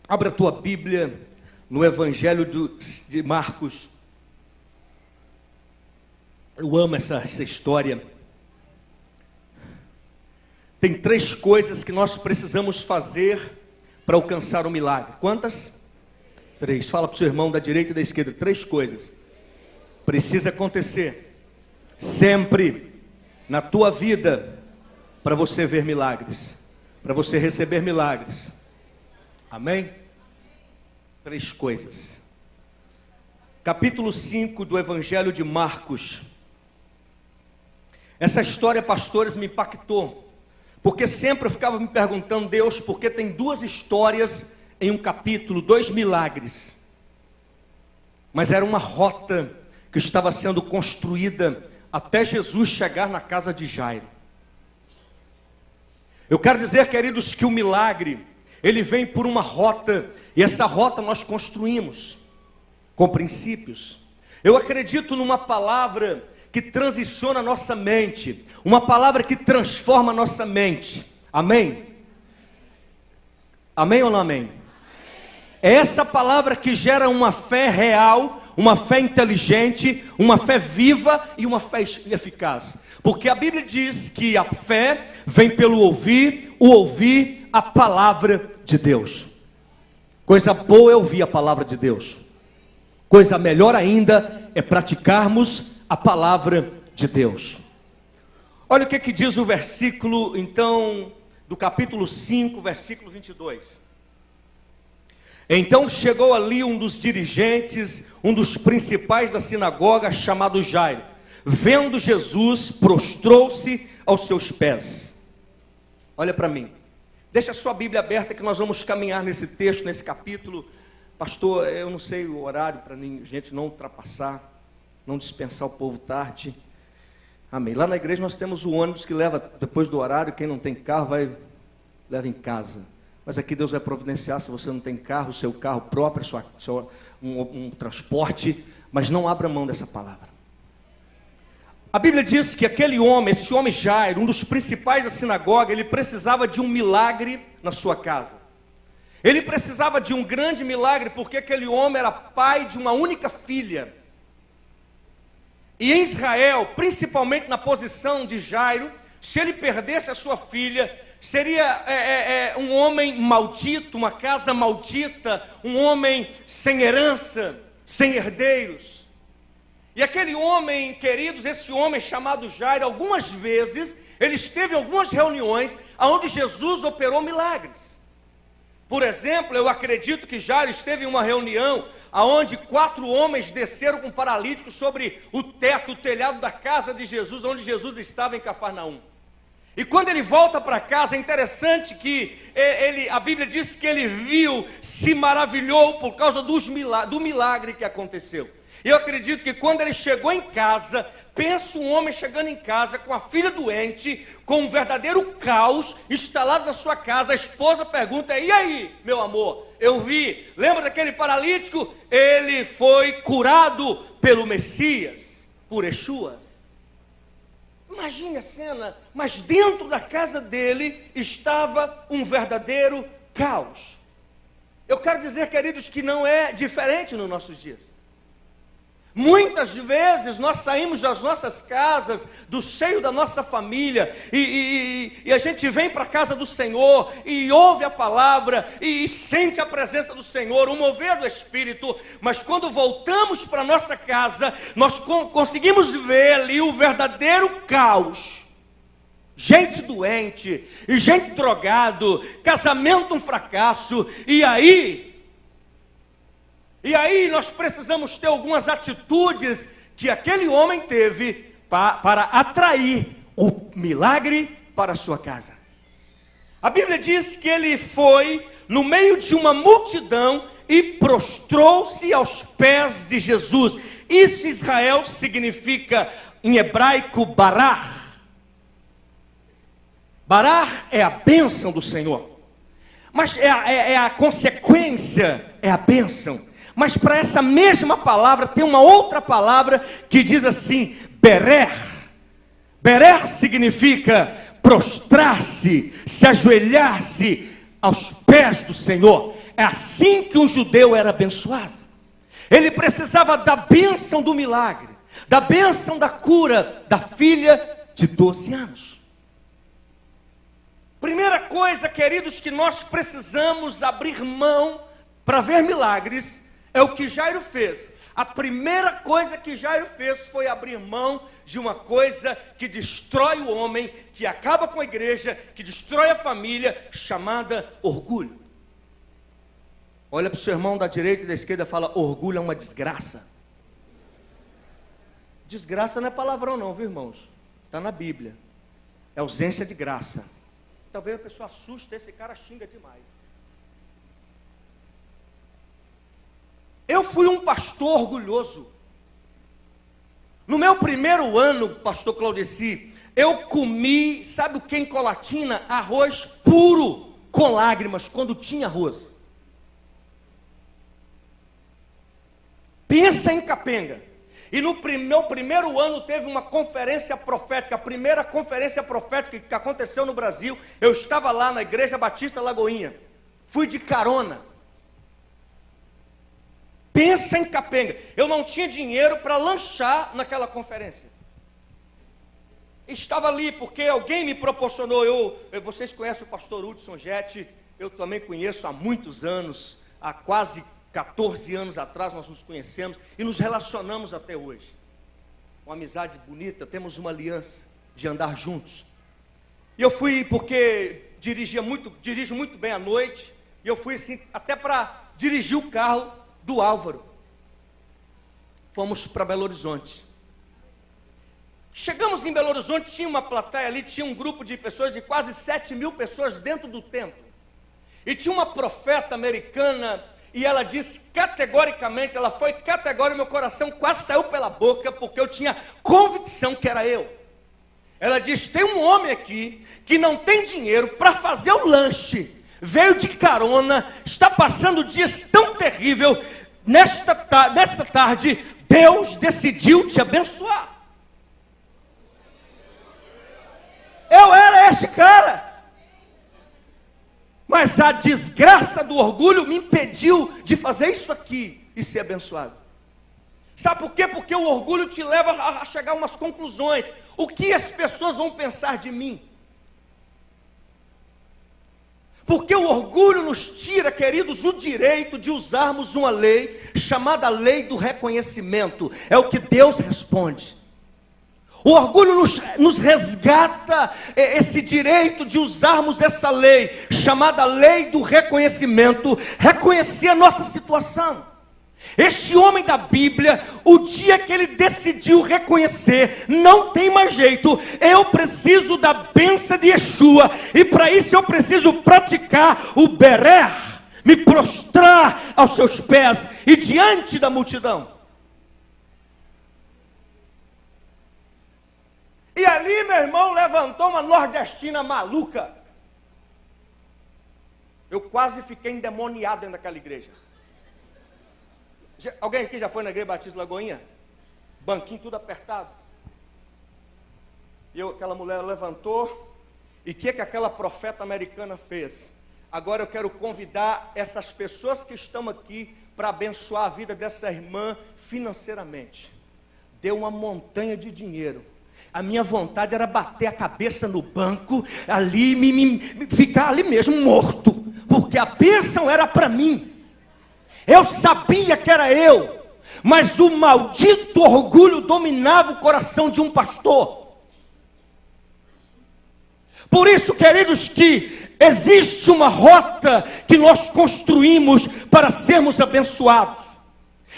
Abra a tua Bíblia no Evangelho de Marcos. Eu amo essa história. Tem 3 coisas que nós precisamos fazer para alcançar o milagre. Quantas? 3. Fala para o seu irmão da direita e da esquerda. 3 coisas precisa acontecer sempre na tua vida para você ver milagres, para você receber milagres. Amém? 3 coisas. Capítulo 5 do Evangelho de Marcos. Essa história, pastores, me impactou, porque sempre eu ficava me perguntando, Deus, por que tem 2 histórias em um capítulo, 2 milagres? Mas era uma rota que estava sendo construída até Jesus chegar na casa de Jairo. Eu quero dizer, queridos, que o milagre, ele vem por uma rota, e essa rota nós construímos com princípios. Eu acredito numa palavra que transiciona a nossa mente, uma palavra que transforma a nossa mente. Amém? Amém ou não amém? É essa palavra que gera uma fé real, uma fé inteligente, uma fé viva e uma fé eficaz. Porque a Bíblia diz que a fé vem pelo ouvir a palavra de Deus. Coisa boa é ouvir a palavra de Deus. Coisa melhor ainda é praticarmos a palavra de Deus. Olha o que diz o versículo, então, do capítulo 5, versículo 22. Então chegou ali um dos dirigentes, um dos principais da sinagoga, chamado Jairo. Vendo Jesus, prostrou-se aos seus pés. Olha para mim. Deixa a sua Bíblia aberta que nós vamos caminhar nesse texto, nesse capítulo. Pastor, eu não sei o horário para a gente não ultrapassar, não dispensar o povo tarde. Amém. Lá na igreja nós temos o ônibus que leva depois do horário. Quem não tem carro leva em casa. Mas aqui Deus vai providenciar, se você não tem carro, o seu carro próprio, um transporte. Mas não abra mão dessa palavra. A Bíblia diz que esse homem Jairo, um dos principais da sinagoga, ele precisava de um milagre na sua casa. Ele precisava de um grande milagre, porque aquele homem era pai de uma única filha. E em Israel, principalmente na posição de Jairo, se ele perdesse a sua filha, seria um homem maldito, uma casa maldita, um homem sem herança, sem herdeiros. E aquele homem, queridos, esse homem chamado Jairo, algumas vezes, ele esteve em algumas reuniões onde Jesus operou milagres. Por exemplo, eu acredito que Jairo esteve em uma reunião onde 4 homens desceram com paralíticos sobre o teto, o telhado da casa de Jesus, onde Jesus estava em Cafarnaum. E quando ele volta para casa, é interessante que a Bíblia diz que ele viu, se maravilhou por causa do milagre que aconteceu. Eu acredito que quando ele chegou em casa, pensa um homem chegando em casa com a filha doente, com um verdadeiro caos instalado na sua casa. A esposa pergunta: e aí, meu amor? Eu vi, lembra daquele paralítico? Ele foi curado pelo Messias, por Yeshua. Imagine a cena, mas dentro da casa dele estava um verdadeiro caos. Eu quero dizer, queridos, que não é diferente nos nossos dias. Muitas vezes nós saímos das nossas casas, do seio da nossa família, e a gente vem para a casa do Senhor, e ouve a palavra, e sente a presença do Senhor, o mover do Espírito, mas quando voltamos para a nossa casa, nós conseguimos ver ali o verdadeiro caos. Gente doente, e gente drogado, casamento um fracasso, e aí nós precisamos ter algumas atitudes que aquele homem teve para atrair o milagre para a sua casa. A Bíblia diz que ele foi no meio de uma multidão e prostrou-se aos pés de Jesus. Isso, Israel, significa em hebraico barar. Barar é a bênção do Senhor, mas é a consequência, é a bênção. Mas para essa mesma palavra tem uma outra palavra que diz assim, berer. Berer significa prostrar-se, se ajoelhar-se aos pés do Senhor. É assim que um judeu era abençoado. Ele precisava da bênção do milagre, da bênção da cura da filha de 12 anos. Primeira coisa, queridos, que nós precisamos abrir mão para ver milagres, é o que Jairo fez. A primeira coisa que Jairo fez foi abrir mão de uma coisa que destrói o homem, que acaba com a igreja, que destrói a família, chamada orgulho. Olha para o seu irmão da direita e da esquerda e fala: orgulho é uma desgraça. Desgraça não é palavrão não, viu, irmãos? Está na Bíblia. É ausência de graça. Talvez a pessoa assuste, esse cara xinga demais. Eu fui um pastor orgulhoso. No meu primeiro ano, pastor Claudeci, eu comi, sabe o que em Colatina? Arroz puro, com lágrimas, quando tinha arroz. Pensa em capenga. E no meu primeiro ano teve uma conferência profética, a primeira conferência profética que aconteceu no Brasil. Eu estava lá na Igreja Batista Lagoinha, fui de carona. Pensa em capenga. Eu não tinha dinheiro para lanchar naquela conferência. Estava ali porque alguém me proporcionou. Vocês conhecem o pastor Hudson Jett? Eu também conheço há muitos anos, há quase 14 anos atrás nós nos conhecemos e nos relacionamos até hoje. Uma amizade bonita, temos uma aliança de andar juntos. E eu fui porque dirijo muito bem à noite, e eu fui assim, até para dirigir o carro do Álvaro. Fomos para Belo Horizonte. Chegamos em Belo Horizonte, tinha uma plateia ali, tinha um grupo de pessoas, de quase 7.000 pessoas dentro do templo. E tinha uma profeta americana, e ela disse categoricamente, ela foi categórica, meu coração quase saiu pela boca, porque eu tinha convicção que era eu. Ela disse: tem um homem aqui, que não tem dinheiro para fazer o lanche, veio de carona, está passando dias tão terríveis, nessa tarde, Deus decidiu te abençoar. Eu era esse cara. Mas a desgraça do orgulho me impediu de fazer isso aqui e ser abençoado. Sabe por quê? Porque o orgulho te leva a chegar a umas conclusões. O que as pessoas vão pensar de mim? Porque o orgulho nos tira, queridos, o direito de usarmos uma lei chamada lei do reconhecimento. É o que Deus responde. O orgulho nos resgata esse direito de usarmos essa lei, chamada lei do reconhecimento, reconhecer a nossa situação. Este homem da Bíblia, o dia que ele decidiu reconhecer, não tem mais jeito, eu preciso da bênção de Yeshua, e para isso eu preciso praticar o berer, me prostrar aos seus pés e diante da multidão. E ali, meu irmão, levantou uma nordestina maluca. Eu quase fiquei endemoniado dentro daquela igreja. Alguém aqui já foi na igreja Batista Lagoinha? Banquinho tudo apertado. E aquela mulher levantou. E o que aquela profeta americana fez? Agora eu quero convidar essas pessoas que estão aqui para abençoar a vida dessa irmã financeiramente. Deu uma montanha de dinheiro. A minha vontade era bater a cabeça no banco, ali, ficar ali mesmo morto, porque a bênção era para mim. Eu sabia que era eu, mas o maldito orgulho dominava o coração de um pastor. Por isso, queridos, que existe uma rota que nós construímos para sermos abençoados.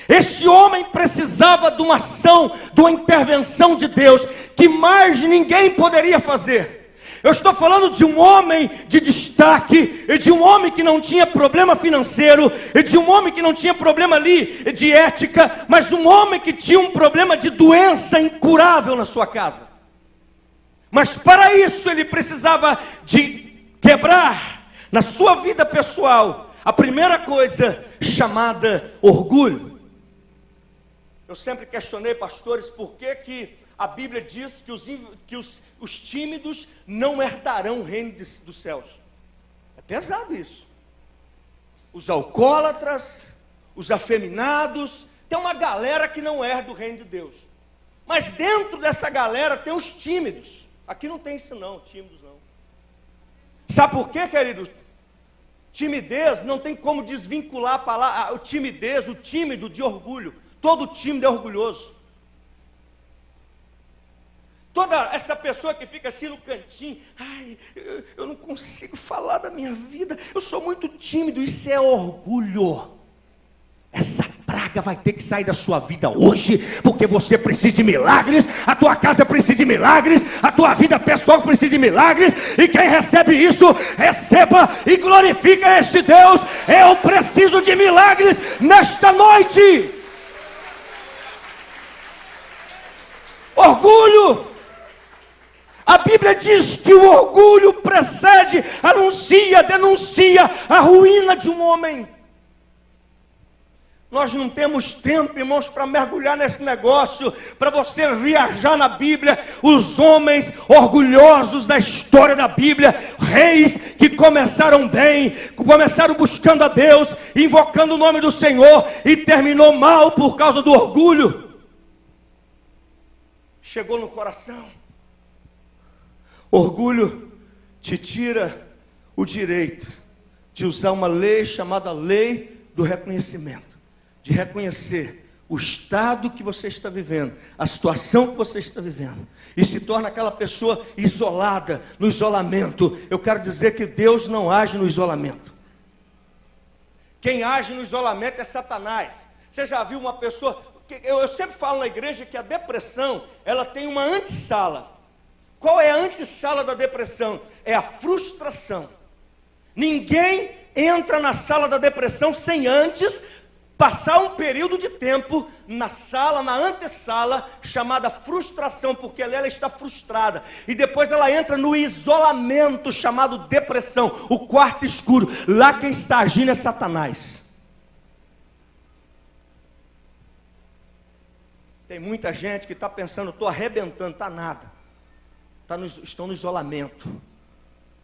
Este homem precisava de uma ação, de uma intervenção de Deus, que mais ninguém poderia fazer. Eu estou falando de um homem de destaque, e de um homem que não tinha problema financeiro, e de um homem que não tinha problema ali de ética, mas um homem que tinha um problema de doença incurável na sua casa. Mas para isso ele precisava de quebrar na sua vida pessoal a primeira coisa chamada orgulho. Eu sempre questionei, pastores, por que a Bíblia diz que os tímidos não herdarão o reino dos céus. É pesado isso. os alcoólatras, os afeminados. Tem uma galera que não é do reino de Deus. Mas dentro dessa galera tem os tímidos. Aqui não tem isso não, tímidos não. Sabe por quê, queridos? Timidez não tem como desvincular a palavra, o timidez, o tímido de orgulho. Todo tímido é orgulhoso. Toda essa pessoa que fica assim no cantinho, ai, eu não consigo falar da minha vida, eu sou muito tímido, isso é orgulho. Essa praga vai ter que sair da sua vida hoje, porque você precisa de milagres, a tua casa precisa de milagres, a tua vida pessoal precisa de milagres, e quem recebe isso, receba e glorifica este Deus. Eu preciso de milagres nesta noite. Orgulho. A Bíblia diz que o orgulho precede, anuncia, denuncia a ruína de um homem. Nós não temos tempo, irmãos, para mergulhar nesse negócio, para você viajar na Bíblia. Os homens orgulhosos da história da Bíblia, reis que começaram bem, começaram buscando a Deus, invocando o nome do Senhor, e terminou mal por causa do orgulho. Chegou no coração. Orgulho te tira o direito de usar uma lei chamada lei do reconhecimento. De reconhecer o estado que você está vivendo, a situação que você está vivendo, e se torna aquela pessoa isolada, no isolamento. Eu quero dizer que Deus não age no isolamento. Quem age no isolamento é Satanás. Você já viu uma pessoa, eu sempre falo na igreja que a depressão, ela tem uma antessala. Qual é a antessala da depressão? É a frustração. Ninguém entra na sala da depressão sem antes passar um período de tempo na sala, na antessala, chamada frustração, porque ela está frustrada. E depois ela entra no isolamento, chamado depressão, o quarto escuro. Lá quem está agindo é Satanás. Tem muita gente que está pensando, estou arrebentando, está nada. Estão no isolamento,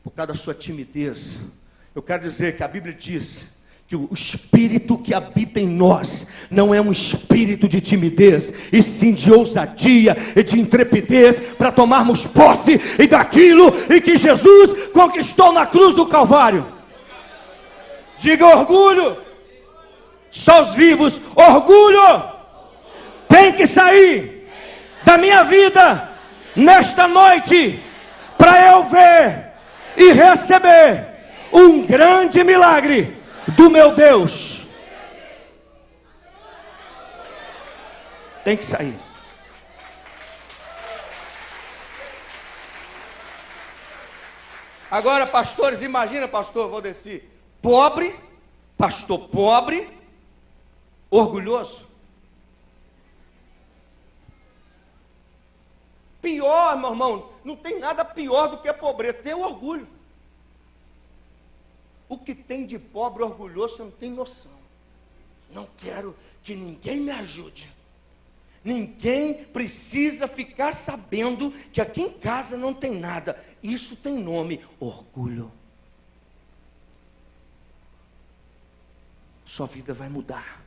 por causa da sua timidez. Eu quero dizer que a Bíblia diz que o espírito que habita em nós não é um espírito de timidez, e sim de ousadia e de intrepidez, para tomarmos posse e daquilo e que Jesus conquistou na cruz do Calvário. Diga orgulho. Só os vivos. Orgulho tem que sair da minha vida nesta noite, para eu ver e receber um grande milagre do meu Deus. Tem que sair. Agora, pastores, imagina, pastor Valdeci, pobre, pastor pobre, orgulhoso. Pior, meu irmão, não tem nada pior do que a pobreza, tem o orgulho. O que tem de pobre orgulhoso, você não tem noção. Não quero que ninguém me ajude. Ninguém precisa ficar sabendo que aqui em casa não tem nada. Isso tem nome, orgulho. Sua vida vai mudar.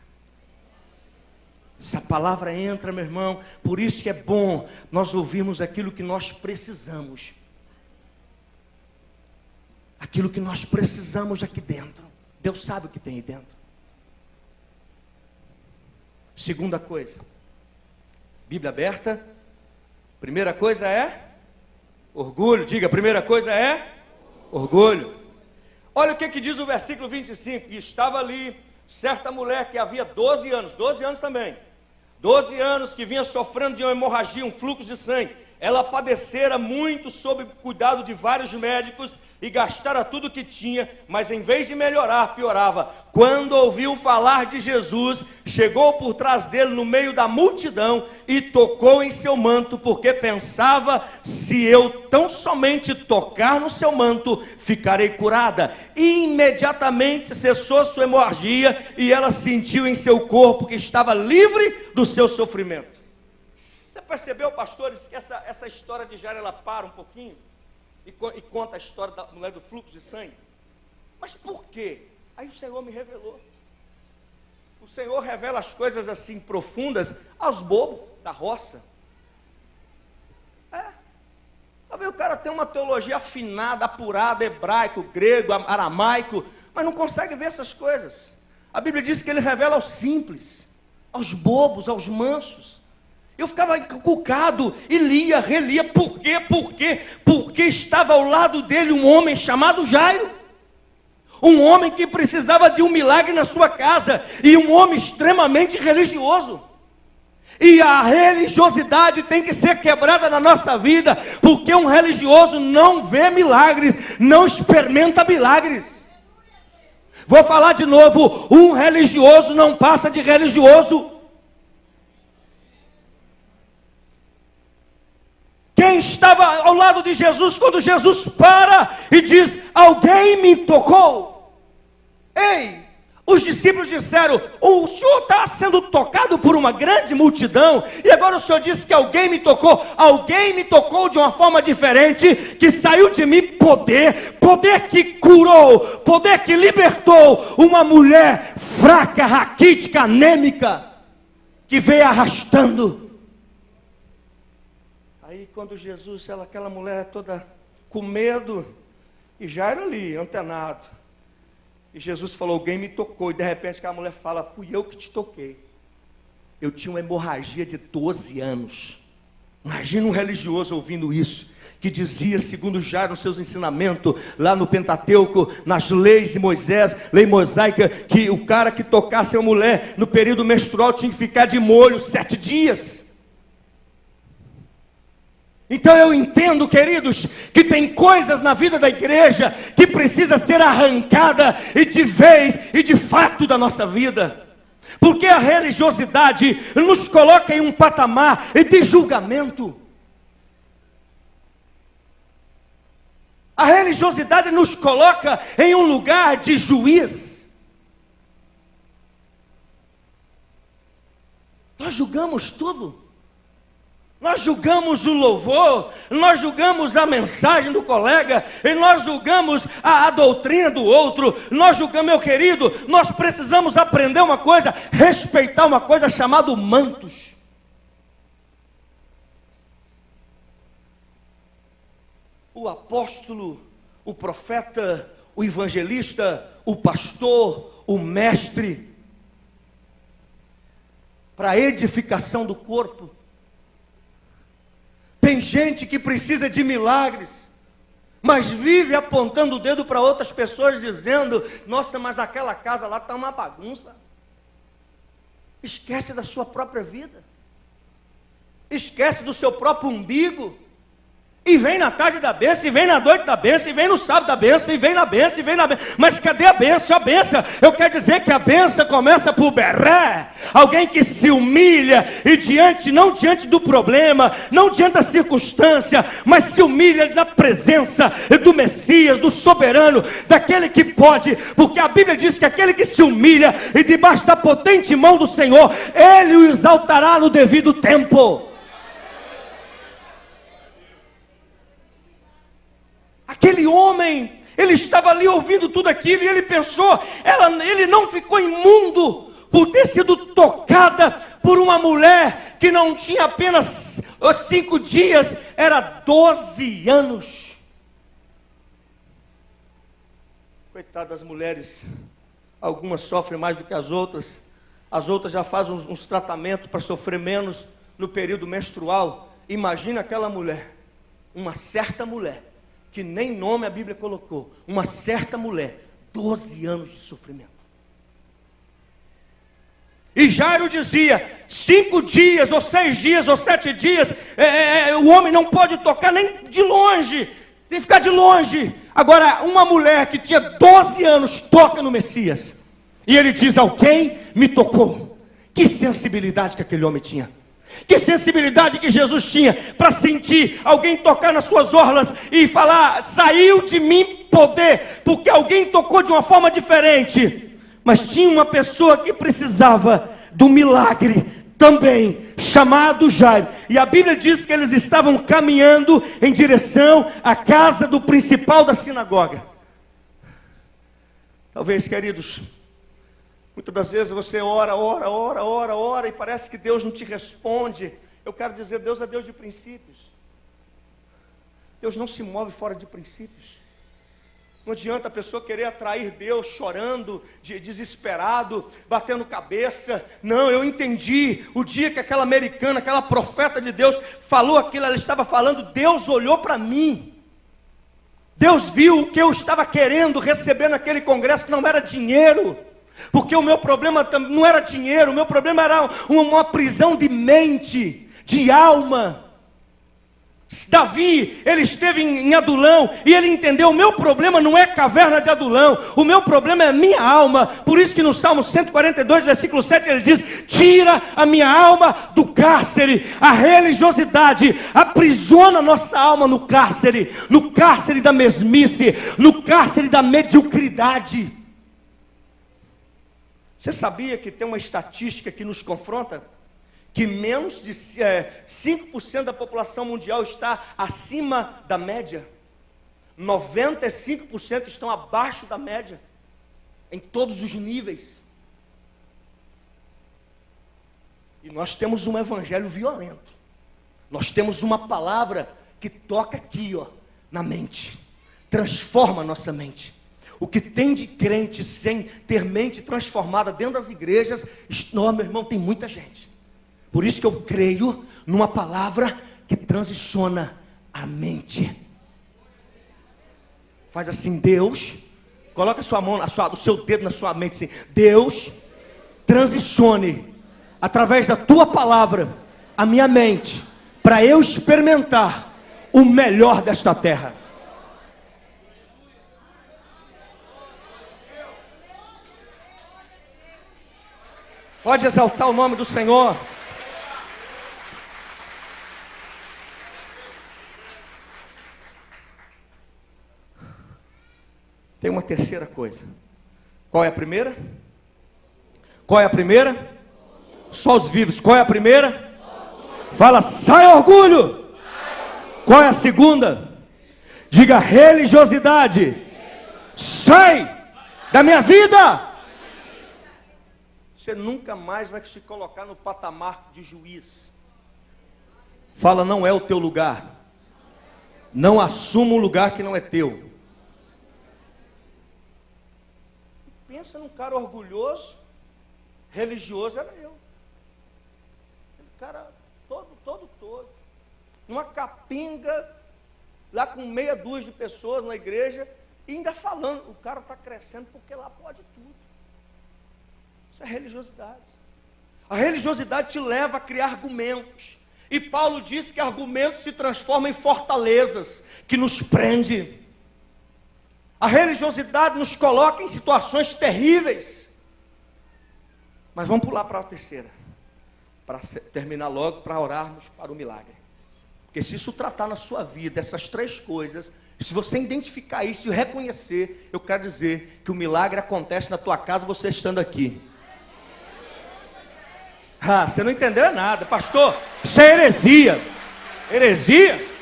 Essa palavra entra, meu irmão, por isso que é bom nós ouvirmos aquilo que nós precisamos. Aquilo que nós precisamos aqui dentro. Deus sabe o que tem aí dentro. Segunda coisa, Bíblia aberta. Primeira coisa é orgulho. Diga, a primeira coisa é orgulho. Olha o que diz o versículo 25. E estava ali certa mulher que havia 12 anos também, 12 anos que vinha sofrendo de uma hemorragia, um fluxo de sangue. Ela padecera muito sob cuidado de vários médicos e gastara tudo o que tinha, mas em vez de melhorar, piorava. Quando ouviu falar de Jesus, chegou por trás dele no meio da multidão e tocou em seu manto, porque pensava, se eu tão somente tocar no seu manto, ficarei curada. E imediatamente cessou sua hemorragia e ela sentiu em seu corpo que estava livre do seu sofrimento. Você percebeu, pastores, que essa história de Jairo, ela para um pouquinho e conta a história da mulher do fluxo de sangue? Mas por quê? Aí o Senhor me revelou. O Senhor revela as coisas assim profundas aos bobos da roça. Talvez o cara tem uma teologia afinada, apurada, hebraico, grego, aramaico, mas não consegue ver essas coisas. A Bíblia diz que ele revela aos simples, aos bobos, aos mansos. Eu ficava encucado e lia, relia. Por quê? Porque estava ao lado dele um homem chamado Jairo. Um homem que precisava de um milagre na sua casa. E um homem extremamente religioso. E a religiosidade tem que ser quebrada na nossa vida. Porque um religioso não vê milagres, não experimenta milagres. Vou falar de novo. Um religioso não passa de religioso. Quem estava ao lado de Jesus, quando Jesus para e diz, alguém me tocou? Ei, os discípulos disseram, o Senhor está sendo tocado por uma grande multidão, e agora o Senhor disse que alguém me tocou de uma forma diferente, que saiu de mim poder que curou, poder que libertou uma mulher fraca, raquítica, anêmica, que veio arrastando. Aí quando Jesus, aquela mulher toda com medo, e Jairo ali, antenado, e Jesus falou, alguém me tocou, e de repente aquela mulher fala, fui eu que te toquei. Eu tinha uma hemorragia de 12 anos. Imagina um religioso ouvindo isso, que dizia, segundo Jairo, nos seus ensinamentos, lá no Pentateuco, nas leis de Moisés, lei mosaica, que o cara que tocasse uma mulher no período menstrual tinha que ficar de molho 7 dias. Então eu entendo, queridos, que tem coisas na vida da igreja que precisa ser arrancada e de vez e de fato da nossa vida. Porque a religiosidade nos coloca em um patamar de julgamento. A religiosidade nos coloca em um lugar de juiz. Nós julgamos tudo. Nós julgamos o louvor, nós julgamos a mensagem do colega, e nós julgamos a doutrina do outro, nós julgamos, meu querido, nós precisamos aprender uma coisa, respeitar uma coisa chamada mantos. O apóstolo, o profeta, o evangelista, o pastor, o mestre, para a edificação do corpo. Tem gente que precisa de milagres, mas vive apontando o dedo para outras pessoas, dizendo, nossa, mas aquela casa lá está uma bagunça. Esquece da sua própria vida, esquece do seu próprio umbigo, e vem na tarde da bênção, e vem na noite da bênção, e vem no sábado da bênção, e vem na bênção, e vem na bênção. Mas cadê a bênção? A bênção, eu quero dizer que a bênção começa por berré. Alguém que se humilha, e não diante do problema, não diante da circunstância, mas se humilha na presença do Messias, do soberano, daquele que pode, porque a Bíblia diz que aquele que se humilha, e debaixo da potente mão do Senhor, Ele o exaltará no devido tempo. Aquele homem, ele estava ali ouvindo tudo aquilo, e ele pensou, ele não ficou imundo por ter sido tocada por uma mulher que não tinha apenas 5 dias, era 12 anos. Coitado das mulheres, algumas sofrem mais do que as outras já fazem uns tratamentos para sofrer menos no período menstrual. Imagina aquela mulher, uma certa mulher, que nem nome a Bíblia colocou, uma certa mulher, 12 anos de sofrimento. E Jairo dizia, 5 dias, ou 6 dias, ou 7 dias, o homem não pode tocar nem de longe, tem que ficar de longe. Agora, uma mulher que tinha 12 anos, toca no Messias, e ele diz, alguém me tocou. Que sensibilidade que aquele homem tinha. Que sensibilidade que Jesus tinha para sentir alguém tocar nas suas orlas e falar, saiu de mim poder, porque alguém tocou de uma forma diferente. Mas tinha uma pessoa que precisava do milagre também, chamado Jairo. E a Bíblia diz que eles estavam caminhando em direção à casa do principal da sinagoga. Talvez, queridos, muitas das vezes você ora e parece que Deus não te responde. Eu quero dizer, Deus é Deus de princípios. Deus não se move fora de princípios. Não adianta a pessoa querer atrair Deus chorando, desesperado, batendo cabeça. Não, eu entendi. O dia que aquela americana, aquela profeta de Deus falou aquilo, ela estava falando, Deus olhou para mim. Deus viu o que eu estava querendo receber naquele congresso, não era dinheiro. Porque o meu problema não era dinheiro, o meu problema era uma prisão de mente, de alma. Davi, ele esteve em Adulão e ele entendeu, o meu problema não é caverna de Adulão, o meu problema é a minha alma. Por isso que no Salmo 142, versículo 7, ele diz, tira a minha alma do cárcere. A religiosidade aprisiona nossa alma no cárcere da mesmice, no cárcere da mediocridade. Você sabia que tem uma estatística que nos confronta? Que menos de 5% da população mundial está acima da média. 95% estão abaixo da média, em todos os níveis. E nós temos um evangelho violento. Nós temos uma palavra que toca aqui, ó, na mente. Transforma a nossa mente. O que tem de crente sem ter mente transformada dentro das igrejas, não, meu irmão, tem muita gente. Por isso que eu creio numa palavra que transiciona a mente. Faz assim, Deus, coloca a sua mão, o seu dedo na sua mente assim, Deus, transicione através da tua palavra a minha mente, para eu experimentar o melhor desta terra. Pode exaltar o nome do Senhor. Tem uma terceira coisa. Qual é a primeira? Qual é a primeira? Só os vivos. Qual é a primeira? Fala, sai orgulho. Qual é a segunda? Diga, religiosidade. Sai da minha vida. Você nunca mais vai se colocar no patamar de juiz. Fala, não é o teu lugar. Não assuma um lugar que não é teu. Pensa num cara orgulhoso, religioso, era eu. Aquele cara todo. Numa capenga, lá com meia dúzia de pessoas na igreja, e ainda falando, o cara está crescendo porque lá pode tudo. Isso é religiosidade. A religiosidade te leva a criar argumentos. E Paulo disse que argumentos se transformam em fortalezas, que nos prende. A religiosidade nos coloca em situações terríveis. Mas vamos pular para a terceira, para terminar logo, para orarmos para o milagre. Porque se isso tratar na sua vida, essas três coisas, se você identificar isso e reconhecer, eu quero dizer que o milagre acontece na tua casa, você estando aqui. Ah, você não entendeu nada, pastor, isso é heresia. Heresia?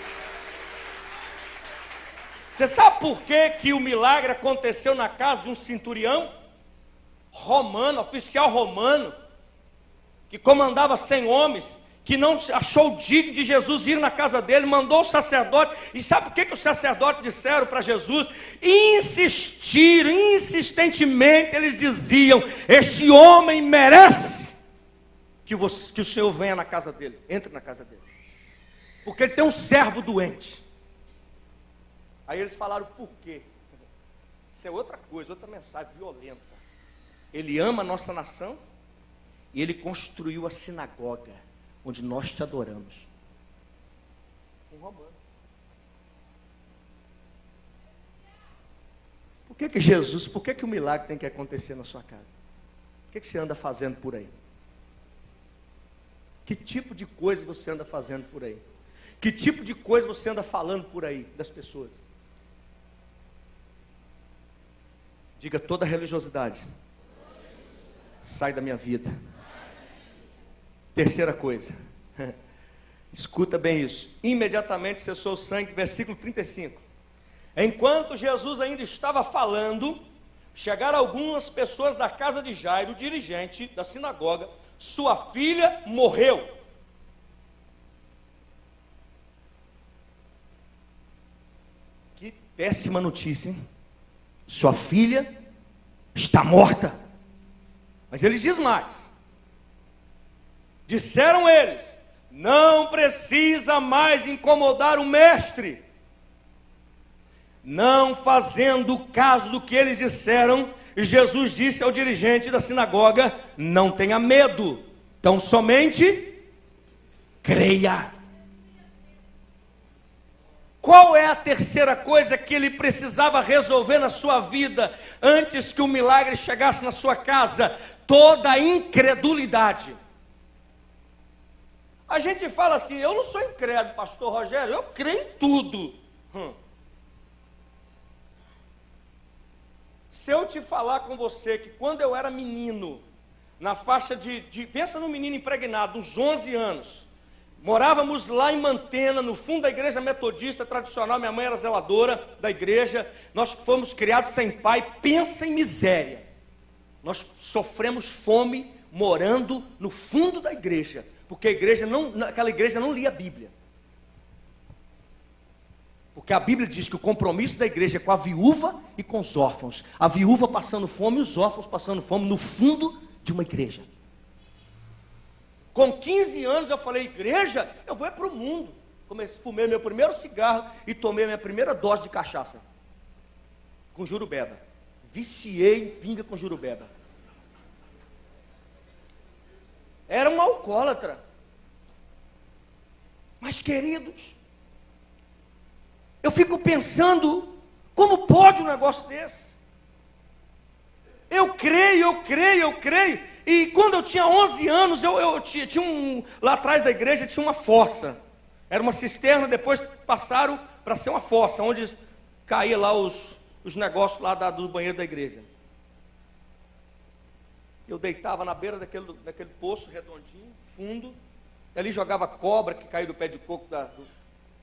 Você sabe por que o milagre aconteceu na casa de um centurião romano, oficial romano, que comandava 100 homens, que não achou digno de Jesus ir na casa dele, mandou o sacerdote, e sabe por que os sacerdotes disseram para Jesus? Insistiram, insistentemente, eles diziam, este homem merece que o Senhor venha na casa dele, entre na casa dele, porque ele tem um servo doente. Aí eles falaram, por quê? Isso é outra coisa, outra mensagem violenta. Ele ama a nossa nação e ele construiu a sinagoga onde nós te adoramos. Um romano. Por que o milagre tem que acontecer na sua casa? O que você anda fazendo por aí? Que tipo de coisa você anda fazendo por aí? Que tipo de coisa você anda falando por aí das pessoas? Diga, toda religiosidade sai da minha vida. Terceira coisa, escuta bem isso. Imediatamente cessou o sangue, versículo 35. Enquanto Jesus ainda estava falando, chegaram algumas pessoas da casa de Jairo, o dirigente da sinagoga, sua filha morreu. Que péssima notícia, hein? Sua filha está morta. Mas eles dizem mais. Disseram eles: não precisa mais incomodar o mestre. Não fazendo caso do que eles disseram, Jesus disse ao dirigente da sinagoga: não tenha medo, tão somente creia. Qual é a terceira coisa que ele precisava resolver na sua vida, antes que o milagre chegasse na sua casa? Toda a incredulidade. A gente fala assim: eu não sou incrédulo, pastor Rogério, eu creio em tudo. Se eu te falar com você que quando eu era menino, na faixa pensa num menino impregnado, uns 11 anos, morávamos lá em Mantena, no fundo da igreja metodista tradicional, minha mãe era zeladora da igreja, nós fomos criados sem pai, pensa em miséria, nós sofremos fome morando no fundo da igreja, porque aquela igreja não lia a Bíblia. Porque a Bíblia diz que o compromisso da igreja é com a viúva e com os órfãos. A viúva passando fome e os órfãos passando fome no fundo de uma igreja. Com 15 anos eu falei: igreja, eu vou para o mundo. Fumei meu primeiro cigarro e tomei minha primeira dose de cachaça. Com jurubeba. Viciei em pinga com jurubeba. Era um alcoólatra. Mas queridos, eu fico pensando, como pode um negócio desse? Eu creio. E quando eu tinha 11 anos, eu tinha lá atrás da igreja tinha uma fossa. Era uma cisterna, depois passaram para ser uma fossa, onde caía lá os negócios lá do banheiro da igreja. Eu deitava na beira daquele poço redondinho, fundo, e ali jogava cobra que caiu do pé de coco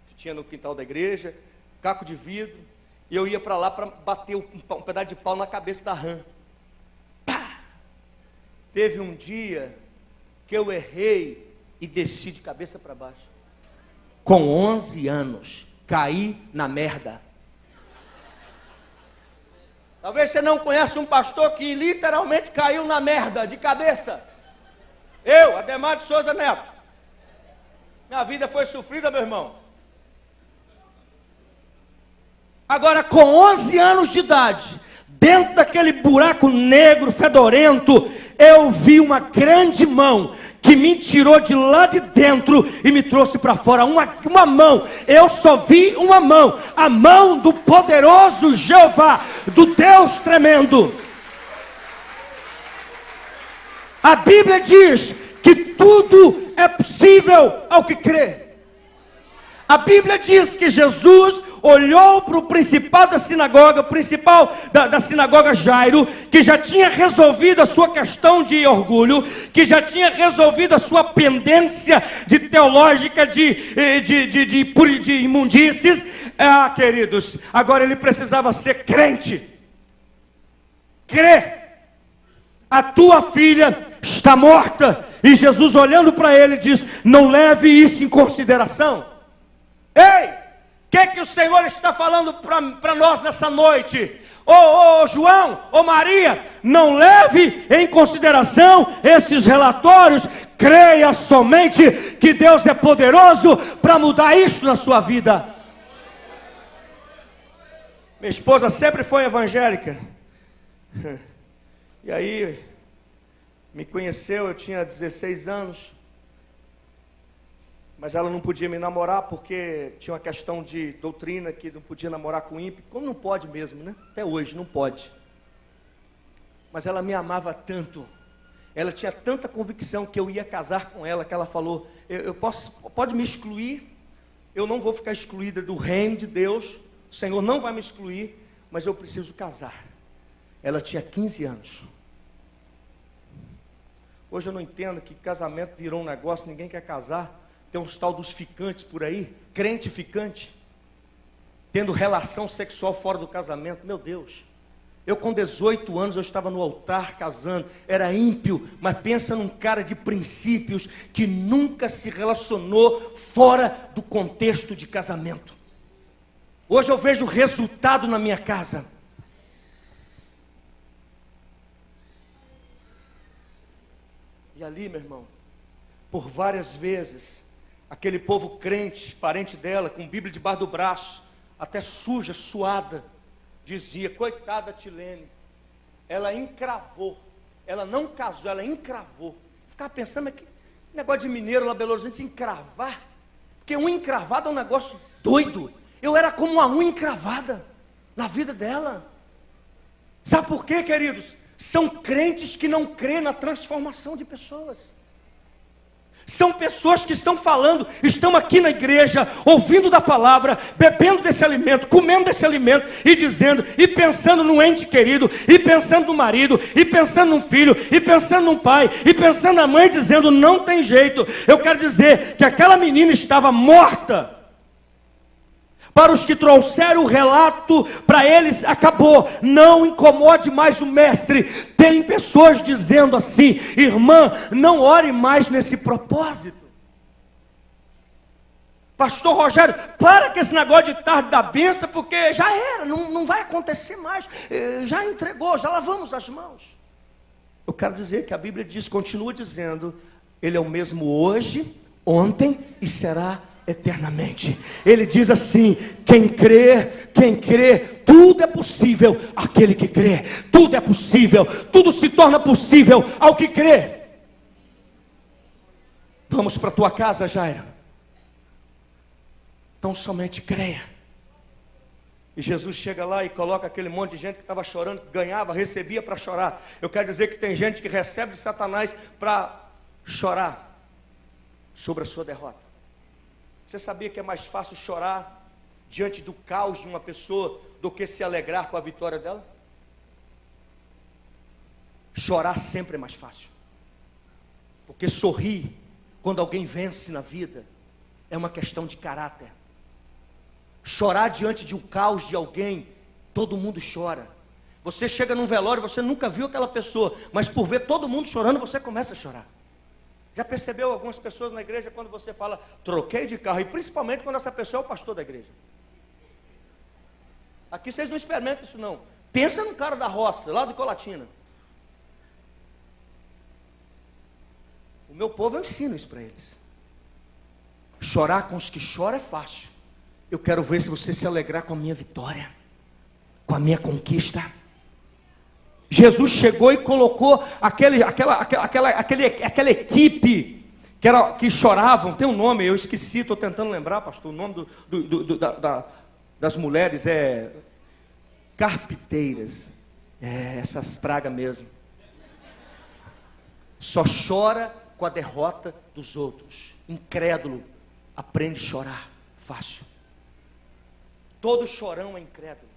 que tinha no quintal da igreja, caco de vidro, e eu ia para lá para bater um pedaço de pau na cabeça da rã. Pá! Teve um dia que eu errei e desci de cabeça para baixo. Com 11 anos, caí na merda. Talvez você não conheça um pastor que literalmente caiu na merda de cabeça. Eu, Ademar de Souza Neto. Minha vida foi sofrida, meu irmão. Agora, com 11 anos de idade, dentro daquele buraco negro, fedorento, eu vi uma grande mão que me tirou de lá de dentro e me trouxe para fora. Uma mão, eu só vi uma mão, a mão do poderoso Jeová, do Deus tremendo. A Bíblia diz que tudo é possível ao que crê. A Bíblia diz que Jesus olhou para o principal da sinagoga, o principal da sinagoga Jairo, que já tinha resolvido a sua questão de orgulho, que já tinha resolvido a sua pendência teológica de imundícies. Queridos, agora ele precisava ser crente. Crê. A tua filha está morta. E Jesus, olhando para ele, diz: não leve isso em consideração. Ei! O que o Senhor está falando para nós nessa noite? Ô João, ô Maria, não leve em consideração esses relatórios. Creia somente que Deus é poderoso para mudar isso na sua vida. Minha esposa sempre foi evangélica. E aí, me conheceu, eu tinha 16 anos. Mas ela não podia me namorar porque tinha uma questão de doutrina que não podia namorar com ímpio. Como não pode mesmo, né? Até hoje não pode. Mas ela me amava tanto. Ela tinha tanta convicção que eu ia casar com ela, que ela falou: pode me excluir, eu não vou ficar excluída do reino de Deus, o Senhor não vai me excluir, mas eu preciso casar. Ela tinha 15 anos. Hoje eu não entendo que casamento virou um negócio, ninguém quer casar. Tem uns tal dos ficantes por aí, crente ficante, tendo relação sexual fora do casamento. Meu Deus, Eu com 18 anos, eu estava no altar casando, era ímpio, mas pensa num cara de princípios que nunca se relacionou fora do contexto de casamento. Hoje eu vejo o resultado na minha casa. E ali, meu irmão, por várias vezes, aquele povo crente, parente dela, com Bíblia debaixo do braço, até suja, suada, dizia: coitada Tilene, ela encravou, ela não casou, ela encravou. Ficava pensando, mas que negócio de mineiro lá, Belo Horizonte, encravar, porque unha encravada é um negócio doido. Eu era como uma unha encravada na vida dela. Sabe por quê, queridos? São crentes que não crêem na transformação de pessoas. São pessoas que estão falando, estão aqui na igreja, ouvindo da palavra, bebendo desse alimento, comendo desse alimento, e dizendo, e pensando no ente querido, e pensando no marido, e pensando no filho, e pensando no pai, e pensando na mãe, dizendo, não tem jeito. Eu quero dizer que aquela menina estava morta. Para os que trouxeram o relato, para eles acabou. Não incomode mais o mestre. Tem pessoas dizendo assim: irmã, não ore mais nesse propósito. Pastor Rogério, para com esse negócio de tarde da benção, porque já era, não vai acontecer mais. Já entregou, já lavamos as mãos. Eu quero dizer que a Bíblia diz, continua dizendo, Ele é o mesmo hoje, ontem e será eternamente. Ele diz assim: quem crê, tudo é possível àquele que crê. Tudo é possível, tudo se torna possível ao que crê. Vamos para a tua casa, Jairo. Então somente creia. E Jesus chega lá e coloca aquele monte de gente que estava chorando, que ganhava, recebia para chorar. Eu quero dizer que tem gente que recebe de Satanás para chorar sobre a sua derrota. Você sabia que é mais fácil chorar diante do caos de uma pessoa do que se alegrar com a vitória dela? Chorar sempre é mais fácil, porque sorrir quando alguém vence na vida é uma questão de caráter. Chorar diante de um caos de alguém, todo mundo chora. Você chega num velório, você nunca viu aquela pessoa, mas por ver todo mundo chorando, você começa a chorar. Já percebeu algumas pessoas na igreja quando você fala, troquei de carro, e principalmente quando essa pessoa é o pastor da igreja? Aqui vocês não experimentam isso não. Pensa num cara da roça, lá de Colatina. O meu povo, eu ensino isso para eles. Chorar com os que choram é fácil. Eu quero ver se você se alegrar com a minha vitória, com a minha conquista. Jesus chegou e colocou aquela equipe que choravam. Tem um nome, eu esqueci, estou tentando lembrar, pastor. O nome das mulheres é carpiteiras. É essas pragas mesmo. Só chora com a derrota dos outros. Incrédulo aprende a chorar fácil. Todo chorão é incrédulo.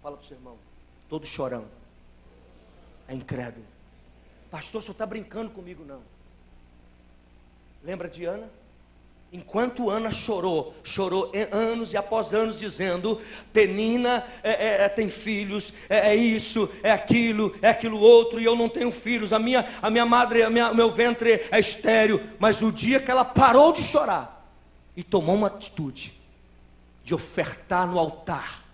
Fala para o seu irmão, todo chorão é incrédulo. Pastor, o senhor está brincando comigo? Não. Lembra de Ana? Enquanto Ana chorou anos e após anos dizendo, Penina tem filhos, é isso, é aquilo outro, e eu não tenho filhos, a minha madre, meu ventre é estéril. Mas o dia que ela parou de chorar e tomou uma atitude de ofertar no altar,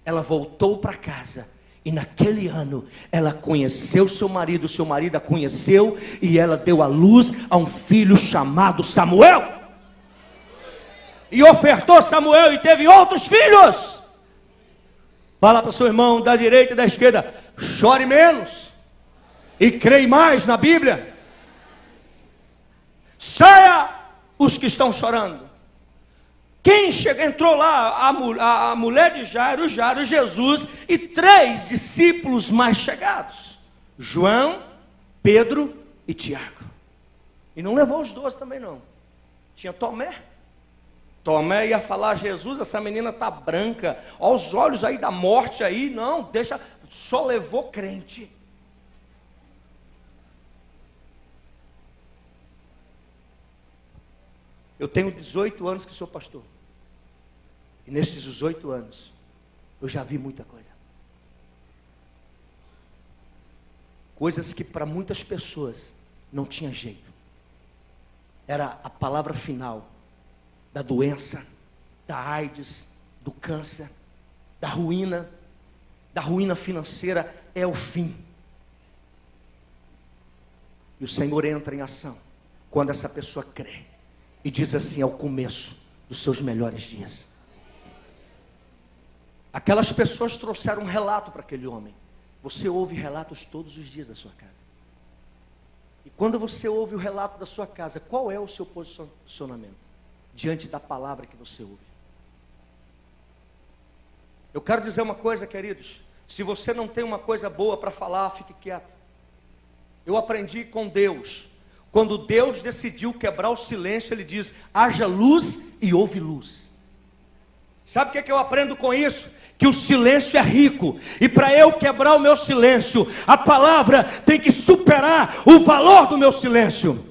ela voltou para casa, e naquele ano ela conheceu seu marido a conheceu, e ela deu à luz a um filho chamado Samuel, e ofertou Samuel, e teve outros filhos. Fala para o seu irmão da direita e da esquerda, chore menos e creia mais na Bíblia. Saia os que estão chorando. Quem entrou lá? A mulher de Jairo, Jesus e 3 discípulos mais chegados, João, Pedro e Tiago. E não levou os 12 também não. Tinha Tomé ia falar, Jesus, essa menina está branca, olha os olhos aí da morte aí, não, deixa, só levou crente. Eu tenho 18 anos que sou pastor. E nesses 18 anos, Eu já vi muita coisa. Coisas que para muitas pessoas não tinha jeito. Era a palavra final da doença, da AIDS, do câncer, da ruína financeira, é o fim. E o Senhor entra em ação quando essa pessoa crê e diz assim: é o começo dos seus melhores dias. Aquelas pessoas trouxeram um relato para aquele homem. Você ouve relatos todos os dias da sua casa. E quando você ouve o relato da sua casa, qual é o seu posicionamento diante da palavra que você ouve? Eu quero dizer uma coisa, queridos. Se você não tem uma coisa boa para falar, fique quieto. Eu aprendi com Deus. Quando Deus decidiu quebrar o silêncio, Ele diz: haja luz e houve luz. Sabe o que eu aprendo com isso? Que o silêncio é rico. E para eu quebrar o meu silêncio, a palavra tem que superar o valor do meu silêncio.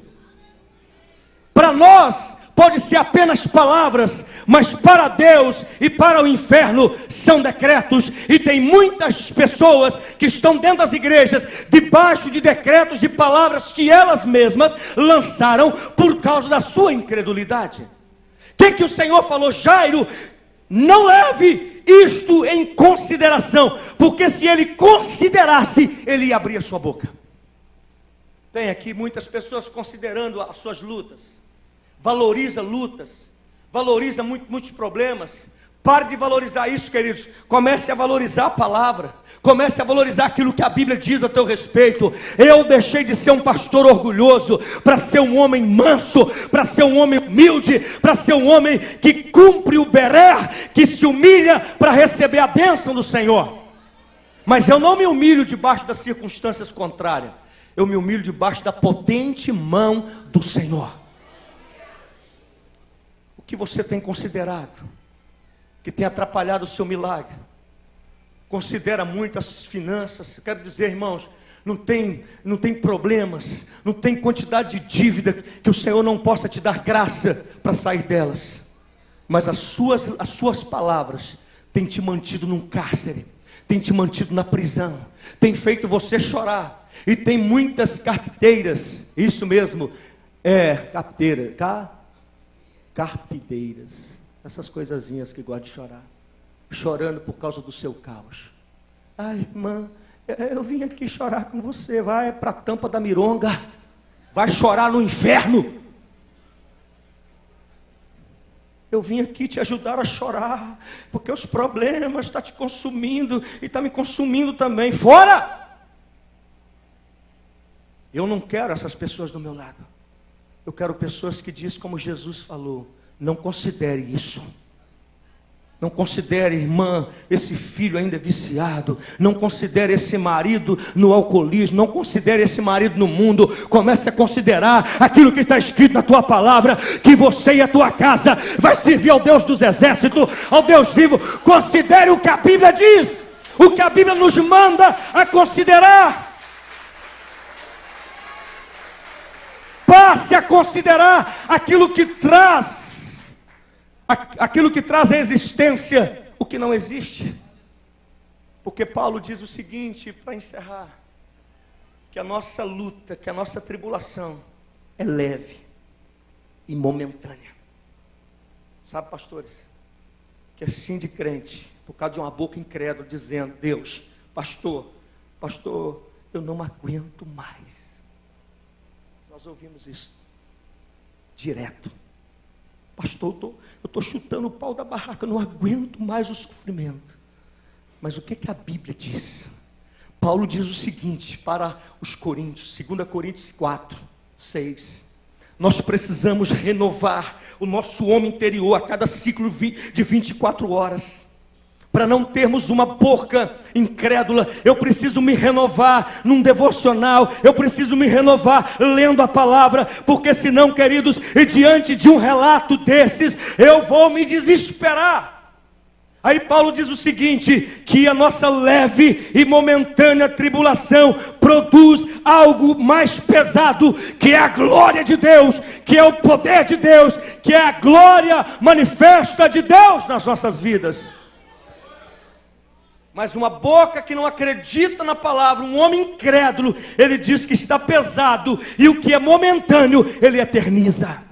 Para nós pode ser apenas palavras, mas para Deus e para o inferno são decretos. E tem muitas pessoas que estão dentro das igrejas debaixo de decretos, de palavras que elas mesmas lançaram por causa da sua incredulidade. O que o Senhor falou? Jairo, não leve isto em consideração, porque se ele considerasse, ele ia abrir a sua boca. Tem aqui muitas pessoas considerando as suas lutas. Valoriza lutas, valoriza muitos problemas. Pare de valorizar isso, queridos. Comece a valorizar a palavra. Comece a valorizar aquilo que a Bíblia diz a teu respeito. Eu deixei de ser um pastor orgulhoso para ser um homem manso, para ser um homem humilde, para ser um homem que cumpre o berer, que se humilha para receber a bênção do Senhor. Mas eu não me humilho debaixo das circunstâncias contrárias. Eu me humilho debaixo da potente mão do Senhor. O que você tem considerado que tem atrapalhado o seu milagre? Considera muito as finanças. Eu quero dizer, irmãos, não tem problemas, não tem quantidade de dívida que o Senhor não possa te dar graça para sair delas. Mas as suas palavras têm te mantido num cárcere, têm te mantido na prisão, têm feito você chorar. E tem muitas carpideiras, isso mesmo, carpideiras, essas coisazinhas que gostam de chorar, chorando por causa do seu caos. Ai, irmã, eu vim aqui chorar com você. Vai para a tampa da mironga, vai chorar no inferno. Eu vim aqui te ajudar a chorar, porque os problemas estão te consumindo e estão me consumindo também. Fora! Eu não quero essas pessoas do meu lado. Eu quero pessoas que dizem como Jesus falou: não considere isso. Não considere, irmã, esse filho ainda viciado. Não considere esse marido no alcoolismo. Não considere esse marido no mundo. Comece a considerar aquilo que está escrito na tua palavra, que você e a tua casa vai servir ao Deus dos exércitos, ao Deus vivo. Considere o que a Bíblia diz, o que a Bíblia nos manda a considerar. Passe a considerar aquilo que traz à existência o que não existe. Porque Paulo diz o seguinte, para encerrar, que a nossa luta, que a nossa tribulação é leve e momentânea. Sabe, pastores, que é sim de crente, por causa de uma boca incrédula, dizendo: Deus, pastor, eu não aguento mais. Nós ouvimos isso direto. Pastor, eu estou chutando o pau da barraca, eu não aguento mais o sofrimento. Mas o que a Bíblia diz? Paulo diz o seguinte para os coríntios, 2 Coríntios 4, 6. Nós precisamos renovar o nosso homem interior a cada ciclo de 24 horas. Para não termos uma boca incrédula, eu preciso me renovar num devocional, eu preciso me renovar lendo a palavra, porque senão, queridos, e diante de um relato desses, eu vou me desesperar. Aí Paulo diz o seguinte, que a nossa leve e momentânea tribulação produz algo mais pesado, que é a glória de Deus, que é o poder de Deus, que é a glória manifesta de Deus nas nossas vidas. Mas uma boca que não acredita na palavra, um homem incrédulo, ele diz que está pesado, e o que é momentâneo, ele eterniza.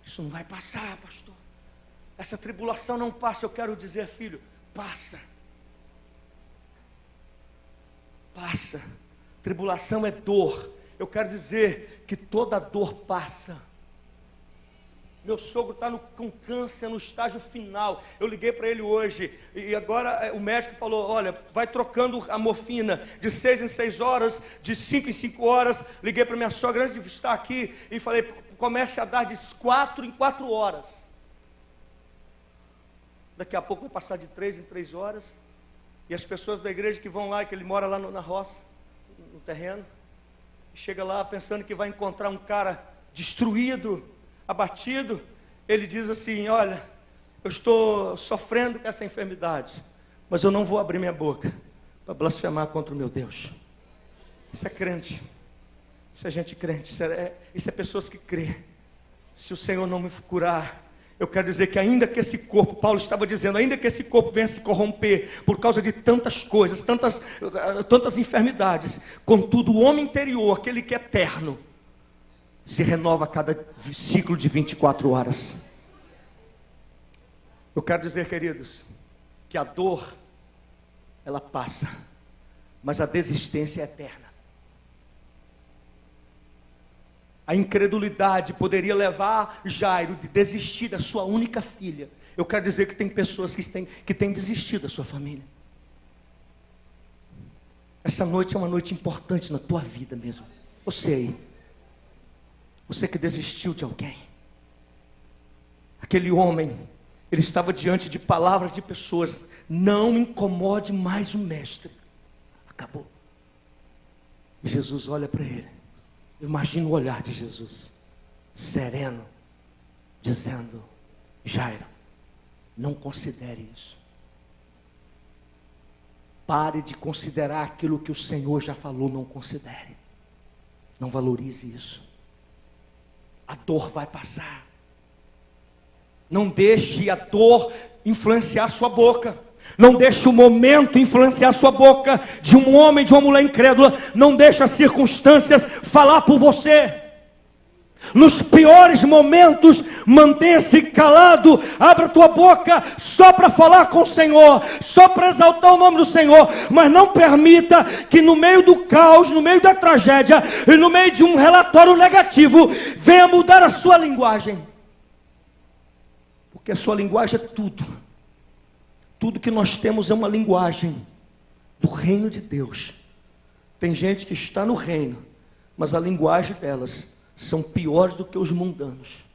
Isso não vai passar, pastor. Essa tribulação não passa. Eu quero dizer, filho, passa. Passa. Tribulação é dor. Eu quero dizer que toda dor passa. Meu sogro está com câncer no estágio final. Eu liguei para ele hoje. E agora o médico falou, olha, vai trocando a morfina de 6 em 6 horas, de 5 em 5 horas. Liguei para minha sogra antes de estar aqui e falei, comece a dar de 4 em 4 horas. Daqui a pouco vai passar de 3 em 3 horas. E as pessoas da igreja que vão lá, que ele mora lá na roça, no terreno, chega lá pensando que vai encontrar um cara destruído, abatido. Ele diz assim, olha, eu estou sofrendo com essa enfermidade, mas eu não vou abrir minha boca para blasfemar contra o meu Deus. Isso é crente. Isso é gente crente. Isso é pessoas que crê. Se o Senhor não me curar, eu quero dizer que ainda que esse corpo, Paulo estava dizendo, ainda que esse corpo venha se corromper por causa de tantas coisas, tantas enfermidades, contudo o homem interior, aquele que é eterno, se renova a cada ciclo de 24 horas. Eu quero dizer, queridos, que a dor, ela passa, mas a desistência é eterna. A incredulidade poderia levar Jairo de desistir da sua única filha. Eu quero dizer que tem pessoas que têm desistido da sua família. Essa noite é uma noite importante na tua vida mesmo. Você aí. Você que desistiu de alguém. Aquele homem, ele estava diante de palavras de pessoas. Não incomode mais o mestre. Acabou. E Jesus olha para ele. Imagina o olhar de Jesus, sereno, dizendo, Jairo, não considere isso. Pare de considerar aquilo que o Senhor já falou, não considere. Não valorize isso. A dor vai passar. Não deixe a dor influenciar sua boca. Não deixe o momento influenciar sua boca, de um homem, de uma mulher incrédula. Não deixe as circunstâncias falar por você. Nos piores momentos, mantenha-se calado. Abra a tua boca só para falar com o Senhor, só para exaltar o nome do Senhor. Mas não permita que no meio do caos, no meio da tragédia e no meio de um relatório negativo, venha mudar a sua linguagem. Porque a sua linguagem é tudo. Tudo que nós temos é uma linguagem do reino de Deus. Tem gente que está no reino, mas a linguagem delas são piores do que os mundanos.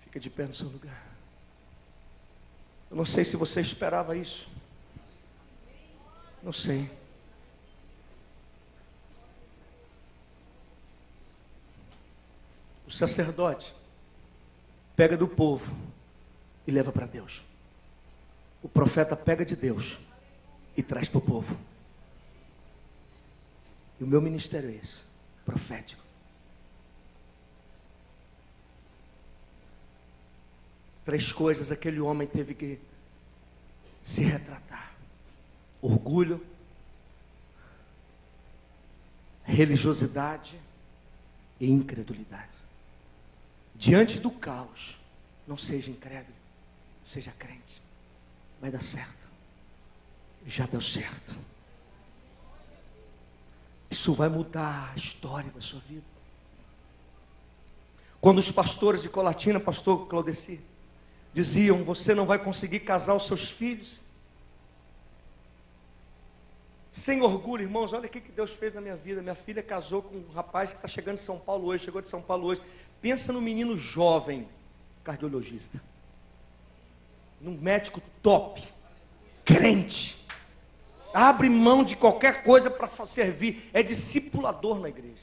Fica de pé no seu lugar. Eu não sei se você esperava isso. Não sei. O sacerdote pega do povo e leva para Deus. O profeta pega de Deus e traz para o povo. E o meu ministério é esse, profético. Três coisas aquele homem teve que se retratar: orgulho, religiosidade e incredulidade. Diante do caos, não seja incrédulo, seja crente. Vai dar certo. Já deu certo. Isso vai mudar a história da sua vida. Quando os pastores de Colatina, pastor Claudeci, diziam, você não vai conseguir casar os seus filhos. Sem orgulho, irmãos, olha o que Deus fez na minha vida. Minha filha casou com um rapaz que está chegando de São Paulo hoje, chegou de São Paulo hoje. Pensa no menino jovem, cardiologista. Num médico top, crente. Abre mão de qualquer coisa para servir. É discipulador na igreja.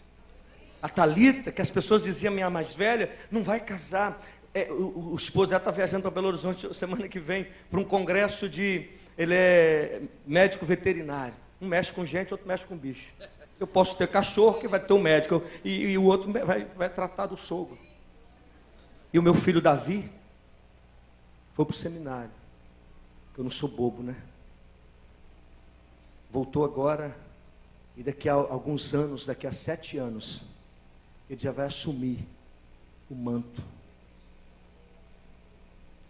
A Thalita, que as pessoas diziam, minha mais velha, não vai casar. O esposo dela está viajando para Belo Horizonte semana que vem para um congresso de... Ele é médico veterinário. Um mexe com gente, outro mexe com bicho. Eu posso ter cachorro, que vai ter um médico, e o outro vai tratar do sogro. E o meu filho Davi foi para o seminário. Eu não sou bobo, né? Voltou agora, e daqui a alguns anos, daqui a 7 anos, ele já vai assumir o manto.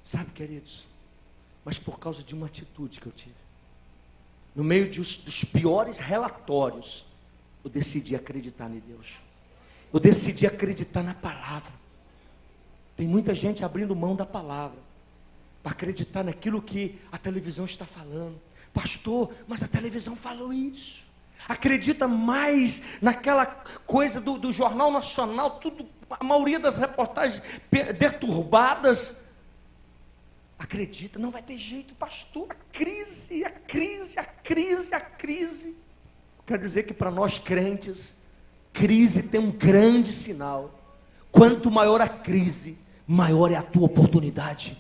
Sabe, queridos? Mas por causa de uma atitude que eu tive, no meio dos piores relatórios, eu decidi acreditar em Deus. Eu decidi acreditar na palavra. Tem muita gente abrindo mão da palavra para acreditar naquilo que a televisão está falando. Pastor, mas a televisão falou isso. Acredita mais naquela coisa do Jornal Nacional, tudo, a maioria das reportagens deturbadas. Acredita, não vai ter jeito, pastor, a crise. Quero dizer que para nós crentes, crise tem um grande sinal. Quanto maior a crise, maior é a tua oportunidade.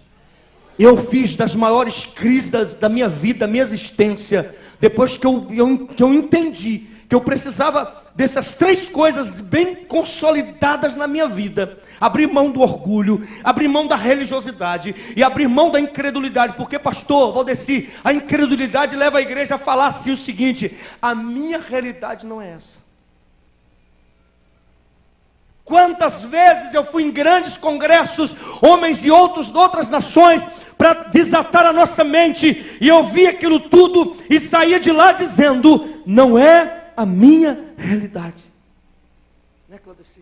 Eu fiz das maiores crises da minha vida, da minha existência, depois que eu entendi que eu precisava dessas 3 coisas bem consolidadas na minha vida: abrir mão do orgulho, abrir mão da religiosidade e abrir mão da incredulidade. Porque, pastor Valdeci, a incredulidade leva a igreja a falar assim o seguinte: a minha realidade não é essa. Quantas vezes eu fui em grandes congressos, homens e outras nações, para desatar a nossa mente, e eu via aquilo tudo e saía de lá dizendo: não é a minha realidade. Não é, Claudeci?